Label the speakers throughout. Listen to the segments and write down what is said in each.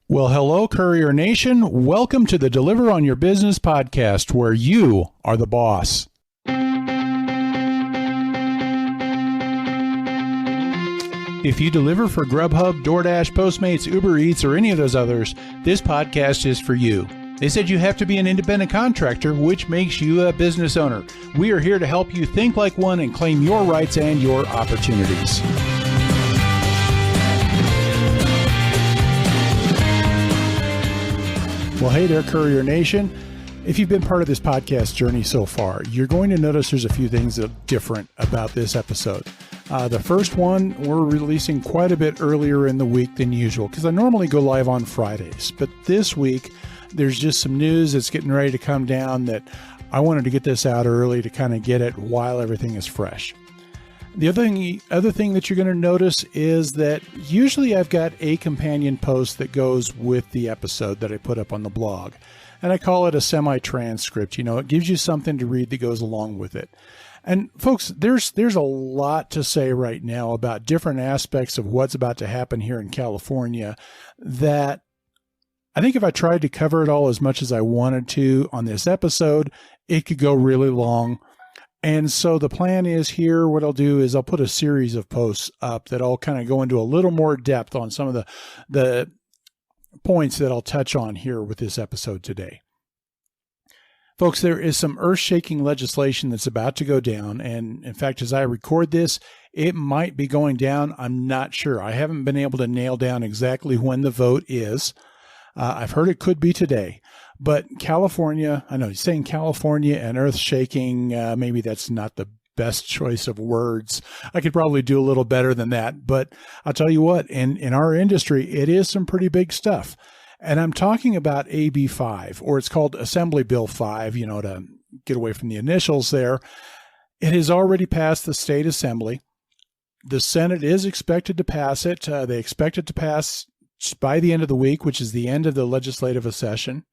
Speaker 1: Well, hello, Courier Nation. Welcome to the Deliver on Your Business podcast, where you are the boss. If you deliver for Grubhub, DoorDash, Postmates, Uber Eats, or any of those others, this podcast is for you. They said you have to be an independent contractor, which makes you a business owner. We are here to help you think like one and claim your rights and your opportunities. Well, hey there, Courier Nation. If you've been part of this podcast journey so far, you're going to notice there's a few things that are different about this episode. The first one, we're releasing quite a bit earlier in the week than usual because I normally go live on Fridays. But this week, there's just some news that's getting ready to come down that I wanted to get this out early to kind of get it while everything is fresh. The other thing that you're going to notice is that usually I've got a companion post that goes with the episode that I put up on the blog. And I call it a semi-transcript. You know, it gives you something to read that goes along with it. And folks, there's a lot to say right now about different aspects of what's about to happen here in California that I think if I tried to cover it all as much as I wanted to on this episode, it could go really long. And so the plan is here, what I'll do is I'll put a series of posts up that I'll kind of go into a little more depth on some of the points that I'll touch on here with this episode today. Folks, there is some earth-shaking legislation that's about to go down. And in fact, as I record this, it might be going down. I'm not sure. I haven't been able to nail down exactly when the vote is. I've heard it could be today. But California, I know he's saying California and earth-shaking, maybe that's not the best choice of words. I could probably do a little better than that. But I'll tell you what, in our industry, it is some pretty big stuff. And I'm talking about AB5, or it's called Assembly Bill 5, you know, to get away from the initials there. It has already passed the state assembly. The Senate is expected to pass it. They expect it to pass by the end of the week, which is the end of the legislative session.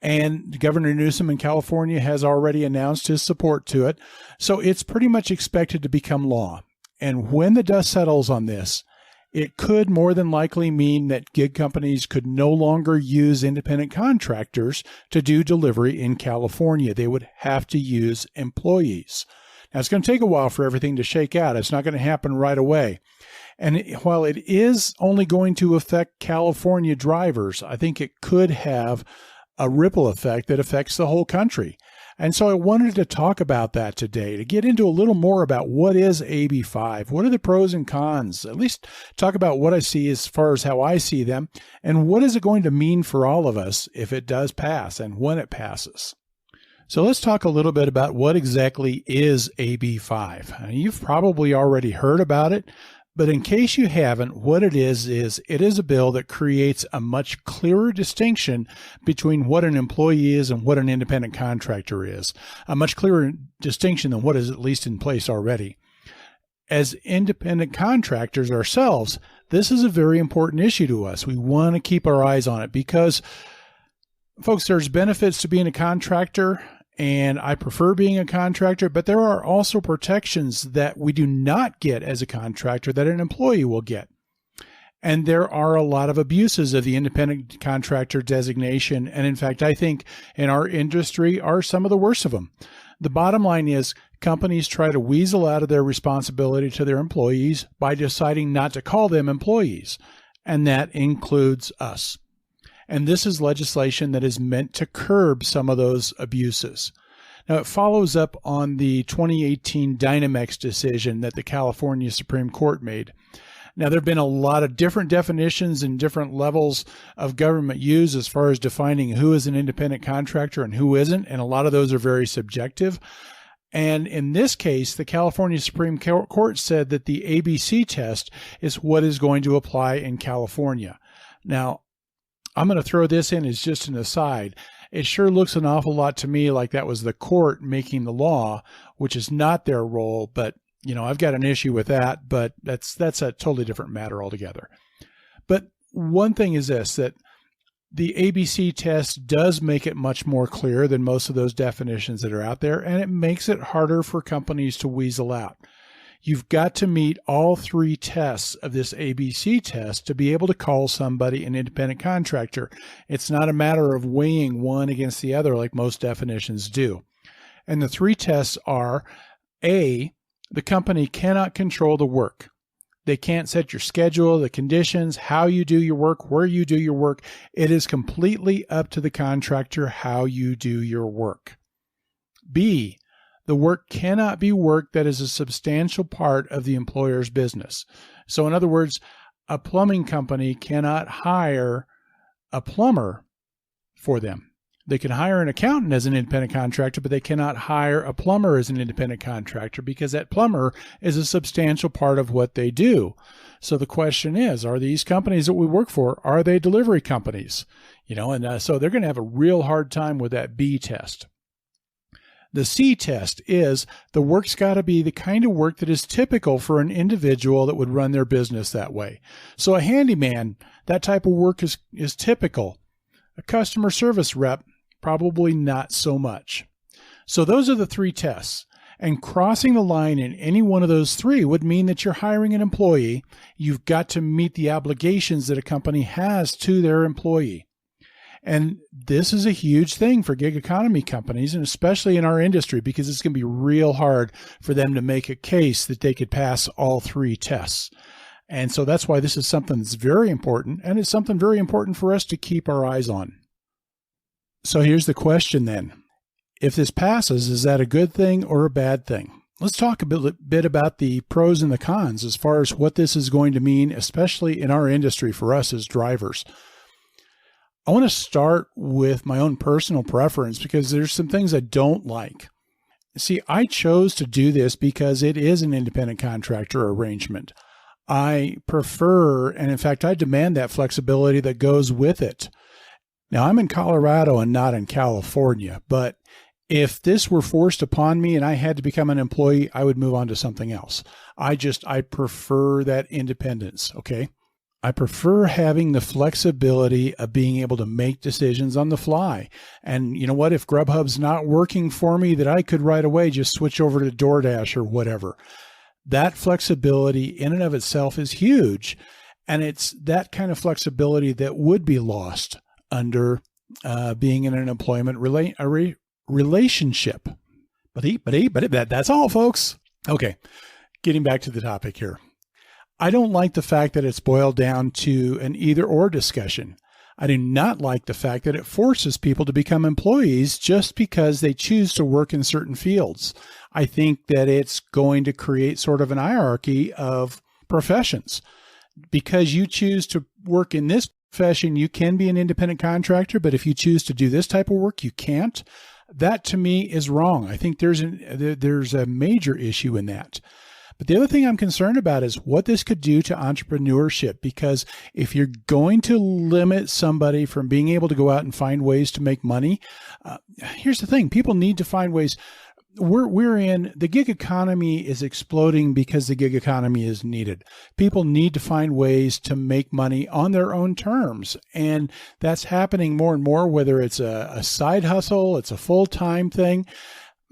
Speaker 1: And Governor Newsom in California has already announced his support to it. So it's pretty much expected to become law. And when the dust settles on this, it could more than likely mean that gig companies could no longer use independent contractors to do delivery in California. They would have to use employees. Now, it's going to take a while for everything to shake out. It's not going to happen right away. And while it is only going to affect California drivers, I think it could have a ripple effect that affects the whole country. And so I wanted to talk about that today, to get into a little more about what is AB5, what are the pros and cons, at least talk about what I see as far as how I see them, and what is it going to mean for all of us if it does pass and when it passes. So let's talk a little bit about what exactly is AB5. You've probably already heard about it, but in case you haven't, what it is it is a bill that creates a much clearer distinction between what an employee is and what an independent contractor is. A much clearer distinction than what is at least in place already. As independent contractors ourselves, this is a very important issue to us. We want to keep our eyes on it because, folks, there's benefits to being a contractor. And I prefer being a contractor, but there are also protections that we do not get as a contractor that an employee will get. And there are a lot of abuses of the independent contractor designation. And in fact, I think in our industry are some of the worst of them. The bottom line is companies try to weasel out of their responsibility to their employees by deciding not to call them employees. And that includes us. And this is legislation that is meant to curb some of those abuses. Now, it follows up on the 2018 Dynamex decision that the California Supreme Court made. Now, there have been a lot of different definitions and different levels of government use as far as defining who is an independent contractor and who isn't, and a lot of those are very subjective. And in this case, the California Supreme Court said that the ABC test is what is going to apply in California. Now, I'm going to throw this in as just an aside. It sure looks an awful lot to me like that was the court making the law, which is not their role. But, you know, I've got an issue with that, but that's a totally different matter altogether. But one thing is this, that the ABC test does make it much more clear than most of those definitions that are out there, and it makes it harder for companies to weasel out. You've got to meet all 3 tests of this ABC test to be able to call somebody an independent contractor. It's not a matter of weighing one against the other like most definitions do. And the 3 tests are: A, the company cannot control the work. They can't set your schedule, the conditions, how you do your work, where you do your work. It is completely up to the contractor how you do your work. B, the work cannot be work that is a substantial part of the employer's business. So in other words, a plumbing company cannot hire a plumber for them. They can hire an accountant as an independent contractor, but they cannot hire a plumber as an independent contractor because that plumber is a substantial part of what they do. So the question is, are these companies that we work for, are they delivery companies? So they're going to have a real hard time with that B test. The C test is the work's got to be the kind of work that is typical for an individual that would run their business that way. So a handyman, that type of work is typical. A customer service rep, probably not so much. So those are the 3 tests. And crossing the line in any one of those 3 would mean that you're hiring an employee. You've got to meet the obligations that a company has to their employee. And this is a huge thing for gig economy companies, and especially in our industry, because it's going to be real hard for them to make a case that they could pass all 3 tests. And so that's why this is something that's very important, and it's something very important for us to keep our eyes on. So here's the question then. If this passes, is that a good thing or a bad thing? Let's talk a bit about the pros and the cons as far as what this is going to mean, especially in our industry for us as drivers. I want to start with my own personal preference because there's some things I don't like. See, I chose to do this because it is an independent contractor arrangement. I prefer, and in fact, I demand that flexibility that goes with it. Now, I'm in Colorado and not in California, but if this were forced upon me and I had to become an employee, I would move on to something else. I prefer that independence, okay? I prefer having the flexibility of being able to make decisions on the fly. And you know what? If Grubhub's not working for me, that I could right away just switch over to DoorDash or whatever. That flexibility in and of itself is huge. And it's that kind of flexibility that would be lost under being in an employment relationship. But that's all, folks. Okay, getting back to the topic here. I don't like the fact that it's boiled down to an either-or discussion. I do not like the fact that it forces people to become employees just because they choose to work in certain fields. I think that it's going to create sort of an hierarchy of professions. Because you choose to work in this profession, you can be an independent contractor, but if you choose to do this type of work, you can't. That to me is wrong. I think there's a major issue in that. But the other thing I'm concerned about is what this could do to entrepreneurship, because if you're going to limit somebody from being able to go out and find ways to make money, here's the thing. People need to find ways. The gig economy is exploding because the gig economy is needed. People need to find ways to make money on their own terms. And that's happening more and more, whether it's a side hustle, it's a full-time thing.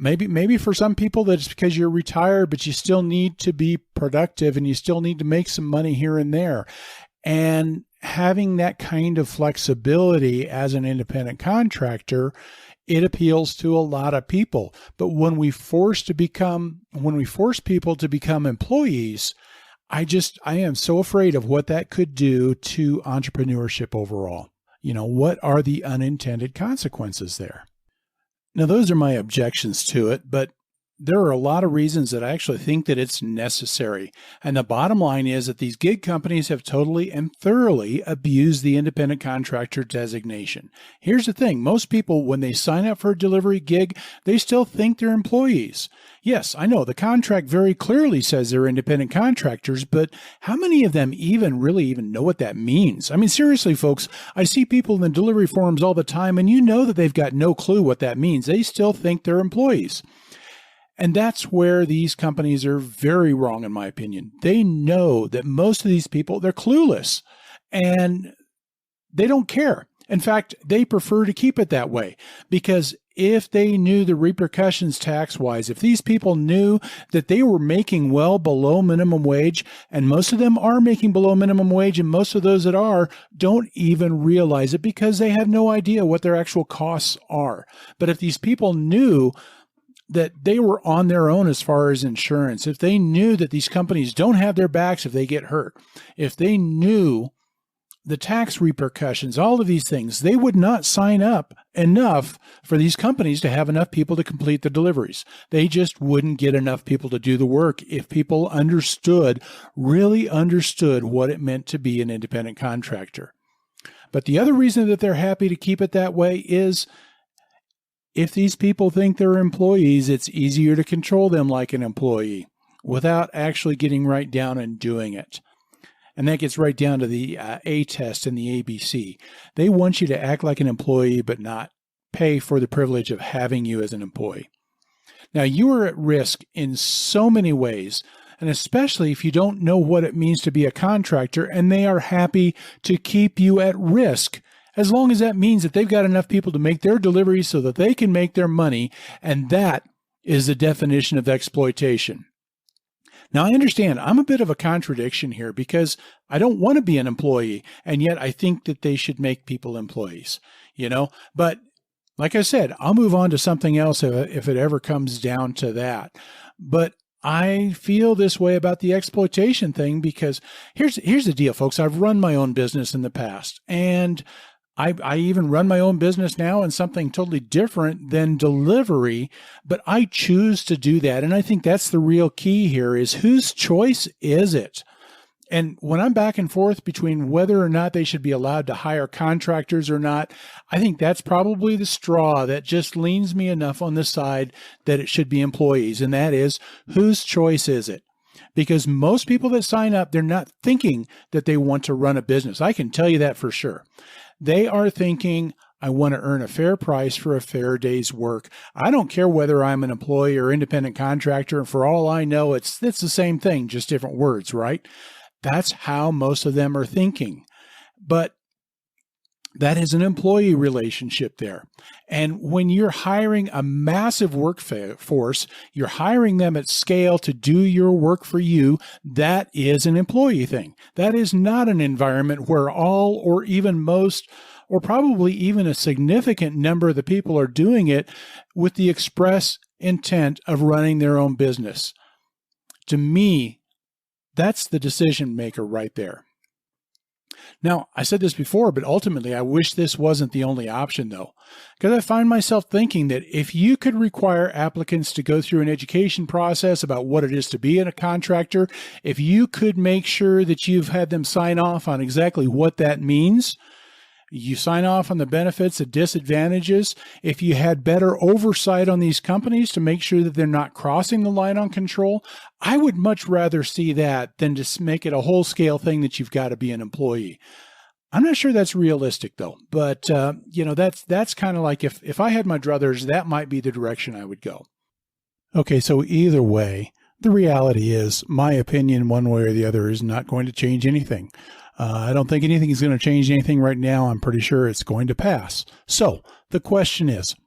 Speaker 1: Maybe for some people that's because you're retired, but you still need to be productive and you still need to make some money here and there. And having that kind of flexibility as an independent contractor, it appeals to a lot of people. But when we force people to become employees, I am so afraid of what that could do to entrepreneurship overall. What are the unintended consequences there? Now, those are my objections to it, but there are a lot of reasons that I actually think that it's necessary. And the bottom line is that these gig companies have totally and thoroughly abused the independent contractor designation. Here's the thing. Most people, when they sign up for a delivery gig, they still think they're employees. Yes, I know the contract very clearly says they're independent contractors, but how many of them really know what that means? I mean, seriously, folks, I see people in the delivery forums all the time, and you know that they've got no clue what that means. They still think they're employees. And that's where these companies are very wrong, in my opinion. They know that most of these people, they're clueless and they don't care. In fact, they prefer to keep it that way because if they knew the repercussions tax-wise, if these people knew that they were making well below minimum wage, and most of them are making below minimum wage, and most of those that are don't even realize it because they have no idea what their actual costs are. But if these people knew that they were on their own as far as insurance, if they knew that these companies don't have their backs if they get hurt, if they knew the tax repercussions, all of these things, they would not sign up enough for these companies to have enough people to complete the deliveries. They just wouldn't get enough people to do the work if people really understood what it meant to be an independent contractor. But the other reason that they're happy to keep it that way is if these people think they're employees, it's easier to control them like an employee without actually getting right down and doing it. And that gets right down to the A test and the ABC. They want you to act like an employee, but not pay for the privilege of having you as an employee. Now, you are at risk in so many ways, and especially if you don't know what it means to be a contractor, and they are happy to keep you at risk, as long as that means that they've got enough people to make their deliveries so that they can make their money, and that is the definition of exploitation. Now, I understand I'm a bit of a contradiction here because I don't want to be an employee, and yet I think that they should make people employees, But like I said, I'll move on to something else if it ever comes down to that. But I feel this way about the exploitation thing because here's the deal, folks. I've run my own business in the past, and I even run my own business now in something totally different than delivery, but I choose to do that. And I think that's the real key here is whose choice is it? And when I'm back and forth between whether or not they should be allowed to hire contractors or not, I think that's probably the straw that just leans me enough on the side that it should be employees. And that is, whose choice is it? Because most people that sign up, they're not thinking that they want to run a business. I can tell you that for sure. They are thinking, I want to earn a fair price for a fair day's work. I don't care whether I'm an employee or independent contractor. And for all I know, it's the same thing, just different words, right? That's how most of them are thinking. But that is an employee relationship there. And when you're hiring a massive workforce, you're hiring them at scale to do your work for you. That is an employee thing. That is not an environment where all or even most or probably even a significant number of the people are doing it with the express intent of running their own business. To me, that's the decision maker right there. Now, I said this before, but ultimately, I wish this wasn't the only option, though, because I find myself thinking that if you could require applicants to go through an education process about what it is to be a contractor, if you could make sure that you've had them sign off on exactly what that means, you sign off on the benefits and disadvantages. If you had better oversight on these companies to make sure that they're not crossing the line on control, I would much rather see that than just make it a whole scale thing that you've got to be an employee. I'm not sure that's realistic though, but that's kind of like if I had my druthers, that might be the direction I would go. Okay, so either way, the reality is my opinion one way or the other is not going to change anything. I don't think anything is going to change anything right now. I'm pretty sure it's going to pass. So the question is,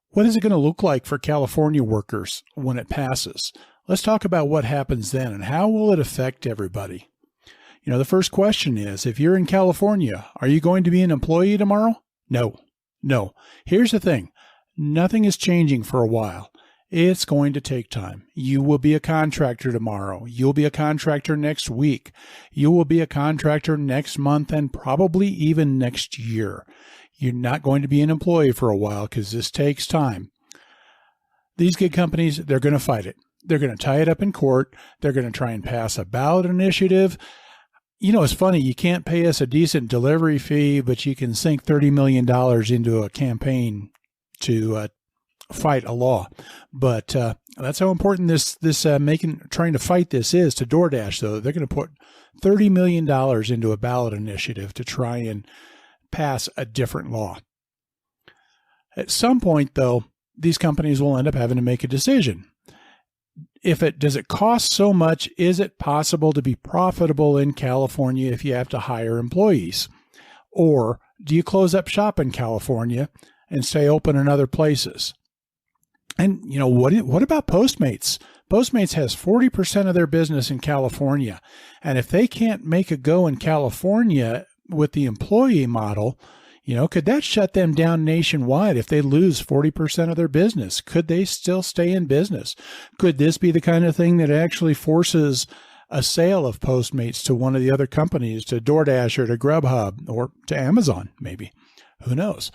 Speaker 1: what is it going to look like for California workers when it passes? Let's talk about what happens then and how will it affect everybody? The first question is, if you're in California, are you going to be an employee tomorrow? No. Here's the thing. Nothing is changing for a while. It's going to take time. You will be a contractor tomorrow. You'll be a contractor next week. You will be a contractor next month and probably even next year. You're not going to be an employee for a while because this takes time. These gig companies, they're going to fight it. They're going to tie it up in court. They're going to try and pass a ballot initiative. It's funny. You can't pay us a decent delivery fee, but you can sink $30 million into a campaign to fight a law. But that's how important trying to fight this is to DoorDash, though. They're going to put $30 million into a ballot initiative to try and pass a different law. At some point, though, these companies will end up having to make a decision. Does it cost so much? Is it possible to be profitable in California if you have to hire employees? Or do you close up shop in California and stay open in other places? And, what about Postmates? Postmates has 40% of their business in California. And if they can't make a go in California with the employee model, could that shut them down nationwide if they lose 40% of their business? Could they still stay in business? Could this be the kind of thing that actually forces a sale of Postmates to one of the other companies, to DoorDash or to Grubhub or to Amazon, maybe? Who knows?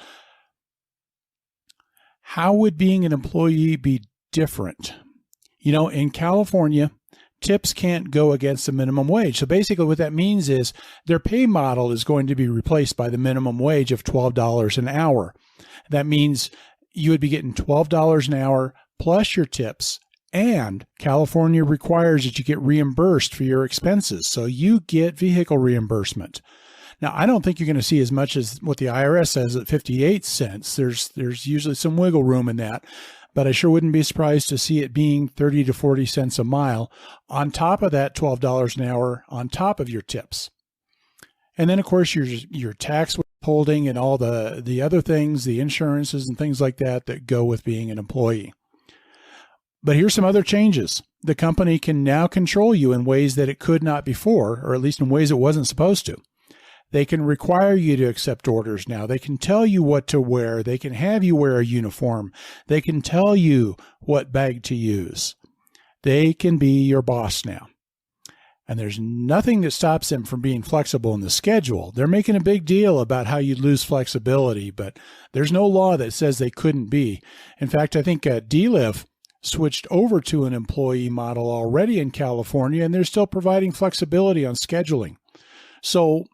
Speaker 1: How would being an employee be different? In California, tips can't go against the minimum wage. So basically what that means is their pay model is going to be replaced by the minimum wage of $12 an hour. That means you would be getting $12 an hour plus your tips, and California requires that you get reimbursed for your expenses. So you get vehicle reimbursement. Now, I don't think you're going to see as much as what the IRS says at 58 cents. There's usually some wiggle room in that. But I sure wouldn't be surprised to see it being 30 to 40 cents a mile on top of that $12 an hour on top of your tips. And then, of course, your tax withholding and all the other things, the insurances and things like that go with being an employee. But here's some other changes. The company can now control you in ways that it could not before, or at least in ways it wasn't supposed to. They can require you to accept orders now. They can tell you what to wear. They can have you wear a uniform. They can tell you what bag to use. They can be your boss now. And there's nothing that stops them from being flexible in the schedule. They're making a big deal about how you'd lose flexibility, but there's no law that says they couldn't be. In fact, I think DLive switched over to an employee model already in California, and they're still providing flexibility on scheduling. So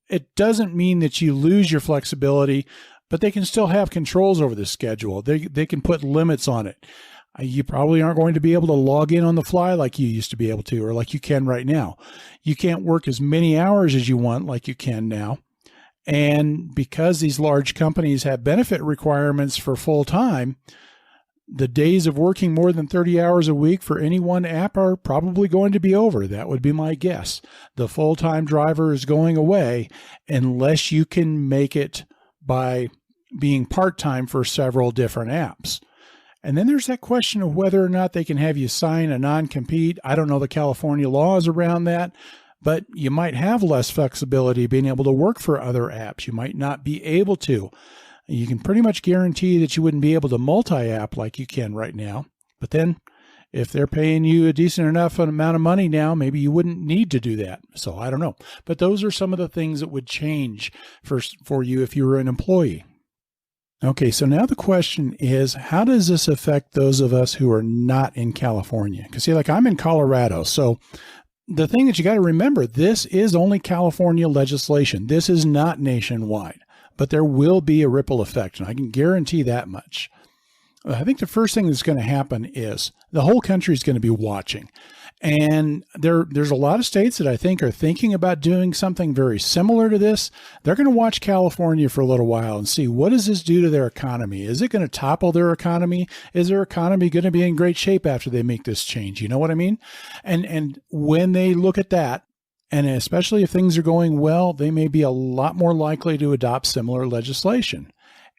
Speaker 1: it doesn't mean that you lose your flexibility, but they can still have controls over the schedule. They can put limits on it. You probably aren't going to be able to log in on the fly like you used to be able to, or like you can right now. You can't work as many hours as you want like you can now. And because these large companies have benefit requirements for full time, the days of working more than 30 hours a week for any one app are probably going to be over. That would be my guess. The full-time driver is going away unless you can make it by being part-time for several different apps. And then there's that question of whether or not they can have you sign a non-compete. I don't know the California laws around that, but you might have less flexibility being able to work for other apps. You might not be able to. You can pretty much guarantee that you wouldn't be able to multi-app like you can right now. But then if they're paying you a decent enough amount of money now, maybe you wouldn't need to do that. So I don't know. But those are some of the things that would change for you if you were an employee. Okay, so now the question is, how does this affect those of us who are not in California? Because see, like I'm in Colorado. So the thing that you got to remember, this is only California legislation. This is not nationwide. But there will be a ripple effect, and I can guarantee that much. I think the first thing that's going to happen is the whole country is going to be watching. And there's a lot of states that I think are thinking about doing something very similar to this. They're going to watch California for a little while and see, what does this do to their economy? Is it going to topple their economy? Is their economy going to be in great shape after they make this change? You know what I mean? And when they look at that, and especially if things are going well, they may be a lot more likely to adopt similar legislation.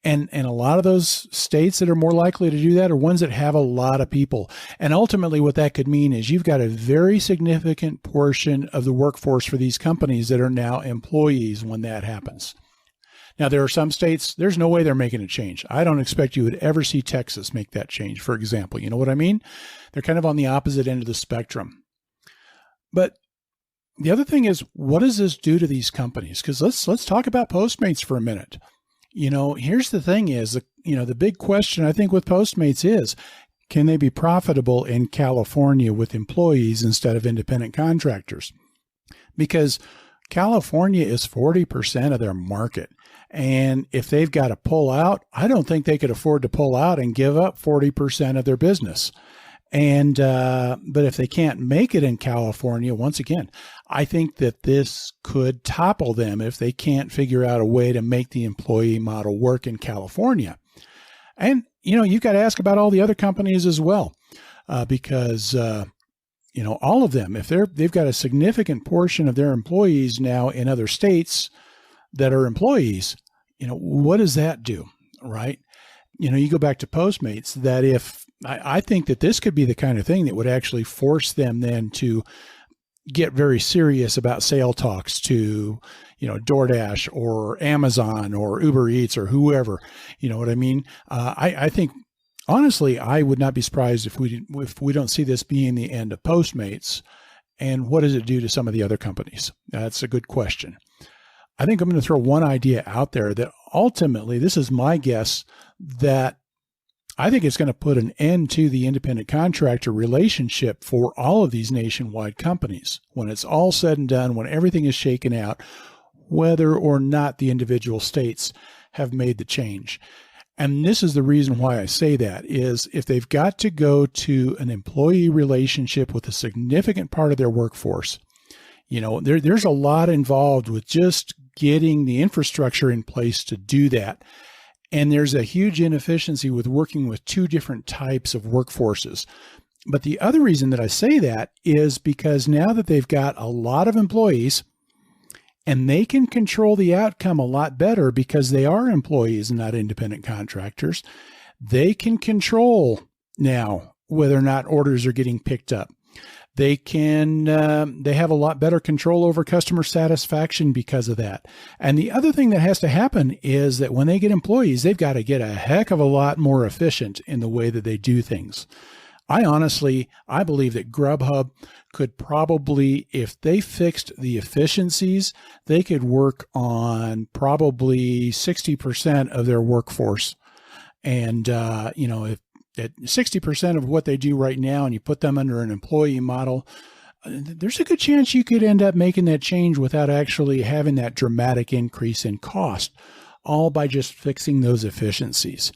Speaker 1: And a lot of those states that are more likely to do that are ones that have a lot of people. And ultimately what that could mean is you've got a very significant portion of the workforce for these companies that are now employees when that happens. Now, there are some states, there's no way they're making a change. I don't expect you would ever see Texas make that change, for example. You know what I mean? They're kind of on the opposite end of the spectrum. But the other thing is, what does this do to these companies? Because let's talk about Postmates for a minute. Here's the thing is, the big question I think with Postmates is, can they be profitable in California with employees instead of independent contractors? Because California is 40% of their market. And if they've got to pull out, I don't think they could afford to pull out and give up 40% of their business. And but if they can't make it in California, once again, I think that this could topple them if they can't figure out a way to make the employee model work in California. And, you've got to ask about all the other companies as well, because, all of them, if they've got a significant portion of their employees now in other states, that are employees, what does that do, right? You go back to Postmates, that if I think that this could be the kind of thing that would actually force them then to get very serious about sale talks to, DoorDash or Amazon or Uber Eats or whoever, you know what I mean? I think, honestly, I would not be surprised if we don't see this being the end of Postmates. And what does it do to some of the other companies? That's a good question. I think I'm going to throw one idea out there that ultimately, this is my guess, that I think it's going to put an end to the independent contractor relationship for all of these nationwide companies. When it's all said and done, when everything is shaken out, whether or not the individual states have made the change. And this is the reason why I say that, is if they've got to go to an employee relationship with a significant part of their workforce, there's a lot involved with just getting the infrastructure in place to do that. And there's a huge inefficiency with working with two different types of workforces. But the other reason that I say that is because now that they've got a lot of employees, and they can control the outcome a lot better because they are employees and not independent contractors, they can control now whether or not orders are getting picked up. They have a lot better control over customer satisfaction because of that. And the other thing that has to happen is that when they get employees, they've got to get a heck of a lot more efficient in the way that they do things. I believe that Grubhub could probably, if they fixed the efficiencies, they could work on probably 60% of their workforce. And, if at 60% of what they do right now, and you put them under an employee model, there's a good chance you could end up making that change without actually having that dramatic increase in cost, all by just fixing those efficiencies.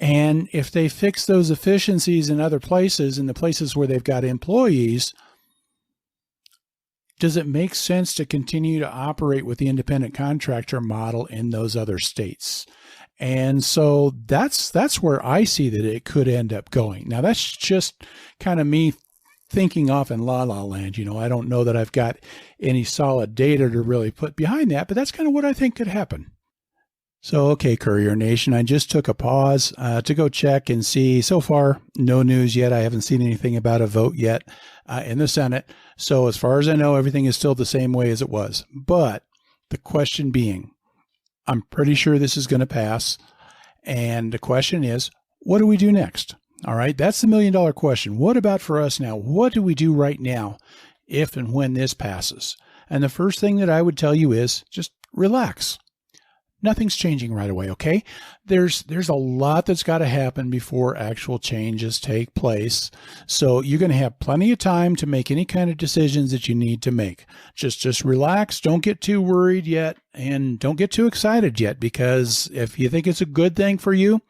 Speaker 1: And if they fix those efficiencies in other places, in the places where they've got employees, does it make sense to continue to operate with the independent contractor model in those other states? And so that's where I see that it could end up going. Now, that's just kind of me thinking off in la la land. I don't know that I've got any solid data to really put behind that, but that's kind of what I think could happen. So, okay, Courier Nation, I just took a pause to go check and see. So far, no news yet. I haven't seen anything about a vote yet in the Senate. So as far as I know, everything is still the same way as it was. But the question being, I'm pretty sure this is going to pass. And the question is, what do we do next? All right, that's the $1 million question. What about for us now? What do we do right now if and when this passes? And the first thing that I would tell you is just relax. Nothing's changing right away, okay? There's a lot that's got to happen before actual changes take place. So you're going to have plenty of time to make any kind of decisions that you need to make. Just relax. Don't get too worried yet, and don't get too excited yet, because if you think it's a good thing for you,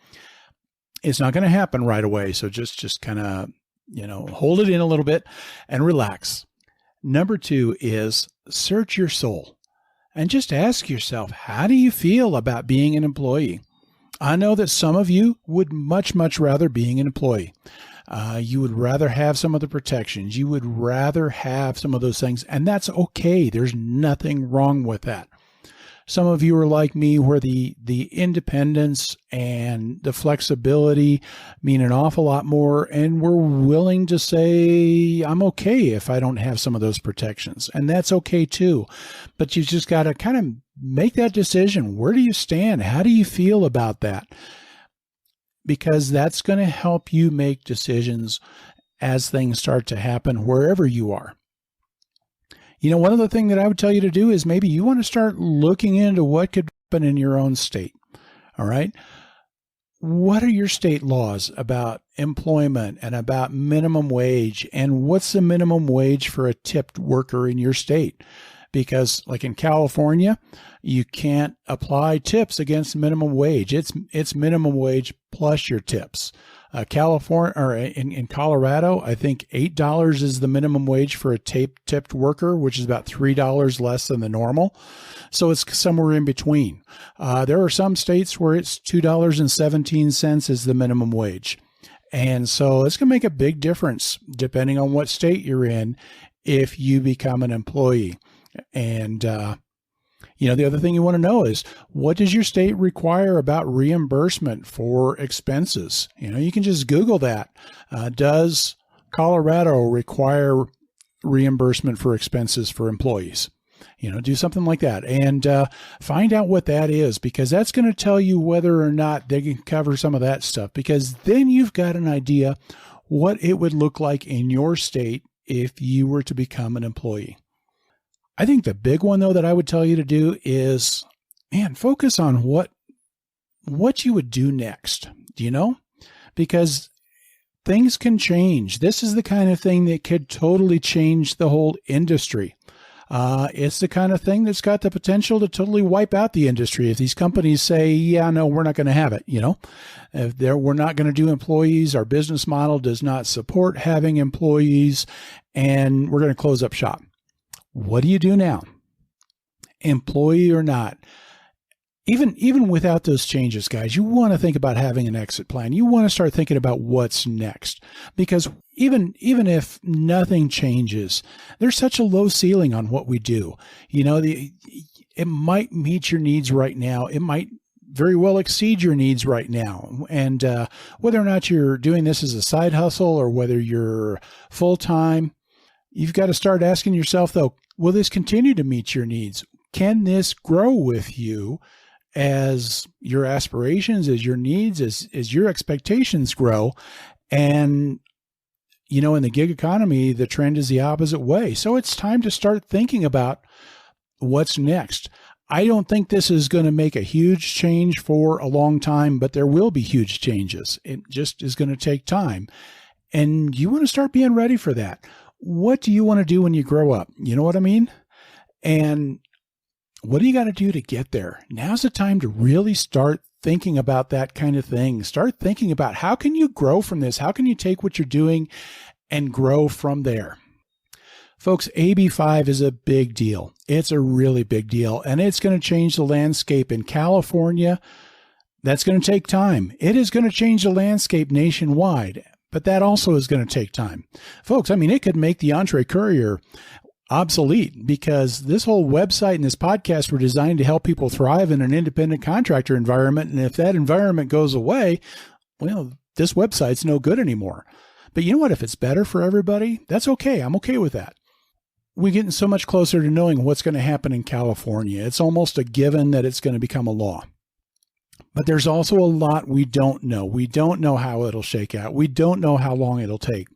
Speaker 1: it's not going to happen right away. So just kind of, hold it in a little bit and relax. Number 2 is search your soul. And just ask yourself, how do you feel about being an employee? I know that some of you would much, much rather being an employee. You would rather have some of the protections. You would rather have some of those things, and that's okay. There's nothing wrong with that. Some of you are like me, where the independence and the flexibility mean an awful lot more, and we're willing to say, I'm okay if I don't have some of those protections, and that's okay too. But you just got to kind of make that decision. Where do you stand? How do you feel about that? Because that's going to help you make decisions as things start to happen wherever you are. One other thing that I would tell you to do is maybe you want to start looking into what could happen in your own state. All right. What are your state laws about employment and about minimum wage? And what's the minimum wage for a tipped worker in your state? Because like in California, you can't apply tips against minimum wage. It's minimum wage plus your tips. California, or in Colorado, I think $8 is the minimum wage for a tipped worker, which is about $3 less than the normal. So it's somewhere in between. There are some states where it's $2.17 is the minimum wage. And so it's going to make a big difference depending on what state you're in if you become an employee. And, The other thing you want to know is, what does your state require about reimbursement for expenses? You can just Google that. Does Colorado require reimbursement for expenses for employees? Do something like that and find out what that is, because that's going to tell you whether or not they can cover some of that stuff, because then you've got an idea what it would look like in your state if you were to become an employee. I think the big one, though, that I would tell you to do is, focus on what you would do next, because things can change. This is the kind of thing that could totally change the whole industry. It's the kind of thing that's got the potential to totally wipe out the industry if these companies say, yeah, no, we're not going to have it. If we're not going to do employees, our business model does not support having employees, and we're going to close up shop. What do you do now? Employee or not? Even without those changes, guys, you want to think about having an exit plan. You want to start thinking about what's next, because even if nothing changes, there's such a low ceiling on what we do. It might meet your needs right now. It might very well exceed your needs right now. And whether or not you're doing this as a side hustle or whether you're full-time, you've got to start asking yourself, though, will this continue to meet your needs? Can this grow with you as your aspirations, as your needs, as your expectations grow? And, in the gig economy, the trend is the opposite way. So it's time to start thinking about what's next. I don't think this is going to make a huge change for a long time, but there will be huge changes. It just is going to take time. And you want to start being ready for that. What do you want to do when you grow up? You know what I mean? And what do you got to do to get there? Now's the time to really start thinking about that kind of thing. Start thinking about, how can you grow from this? How can you take what you're doing and grow from there? Folks, AB5 is a big deal. It's a really big deal, and it's going to change the landscape in California. That's going to take time. It is going to change the landscape nationwide, but that also is going to take time. Folks, it could make the Entree Courier obsolete, because this whole website and this podcast were designed to help people thrive in an independent contractor environment. And if that environment goes away, well, this website's no good anymore. But you know what? If it's better for everybody, that's okay. I'm okay with that. We're getting so much closer to knowing what's going to happen in California. It's almost a given that it's going to become a law. But there's also a lot we don't know. We don't know how it'll shake out. We don't know how long it'll take.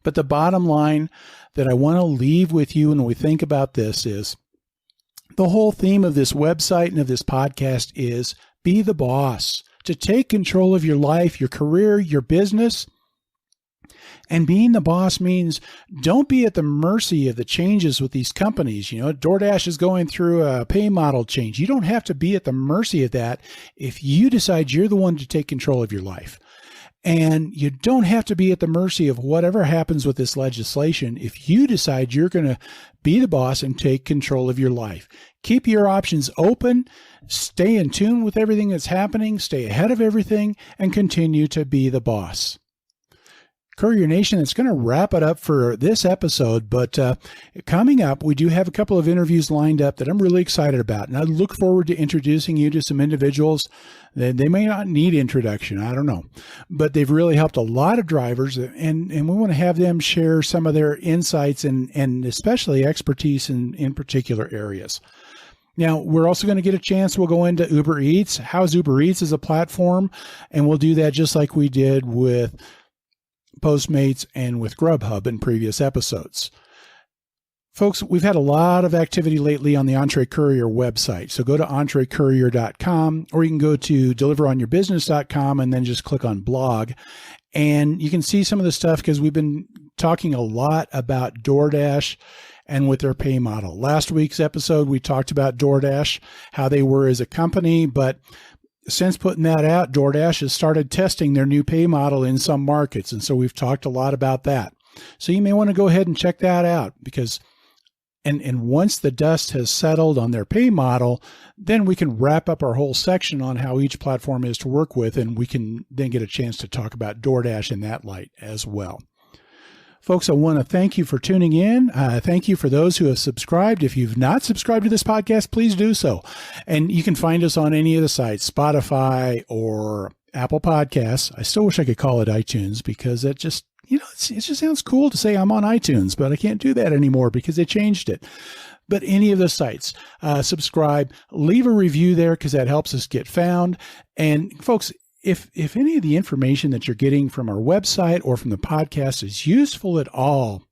Speaker 1: But the bottom line that I want to leave with you when we think about this is, the whole theme of this website and of this podcast is be the boss, to take control of your life, your career, your business. And being the boss means don't be at the mercy of the changes with these companies. DoorDash is going through a pay model change. You don't have to be at the mercy of that if you decide you're the one to take control of your life. And you don't have to be at the mercy of whatever happens with this legislation if you decide you're going to be the boss and take control of your life. Keep your options open, stay in tune with everything that's happening, stay ahead of everything, and continue to be the boss. Courier Nation, it's going to wrap it up for this episode, but coming up, we do have a couple of interviews lined up that I'm really excited about, and I look forward to introducing you to some individuals that they may not need introduction, I don't know, but they've really helped a lot of drivers, and we want to have them share some of their insights and especially expertise in particular areas. Now, we're also going to get a chance, we'll go into Uber Eats. How's Uber Eats as a platform? And we'll do that just like we did with Postmates and with Grubhub in previous episodes. Folks, we've had a lot of activity lately on the Entree Courier website. So go to entrecourier.com, or you can go to deliveronyourbusiness.com and then just click on blog. And you can see some of the stuff, because we've been talking a lot about DoorDash and with their pay model. Last week's episode, we talked about DoorDash, how they were as a company, but since putting that out, DoorDash has started testing their new pay model in some markets. And so we've talked a lot about that. So you may want to go ahead and check that out, because and once the dust has settled on their pay model, then we can wrap up our whole section on how each platform is to work with, and we can then get a chance to talk about DoorDash in that light as well. Folks, I want to thank you for tuning in. Thank you for those who have subscribed. If you've not subscribed to this podcast, please do so. And you can find us on any of the sites, Spotify or Apple Podcasts. I still wish I could call it iTunes because it just, it just sounds cool to say I'm on iTunes, but I can't do that anymore because they changed it. But any of the sites, subscribe, leave a review there because that helps us get found. And folks, if any of the information that you're getting from our website or from the podcast is useful at all,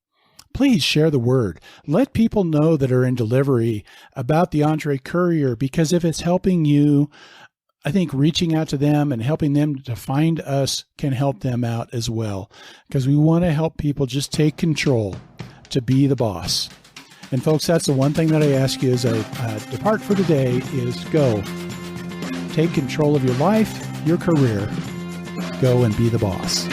Speaker 1: please share the word. Let people know that are in delivery about the Entre Courier, because if it's helping you, I think reaching out to them and helping them to find us can help them out as well, because we want to help people just take control to be the boss. And folks, that's the one thing that I ask you as I depart for today is go. Take control of your life, your career. Go and be the boss.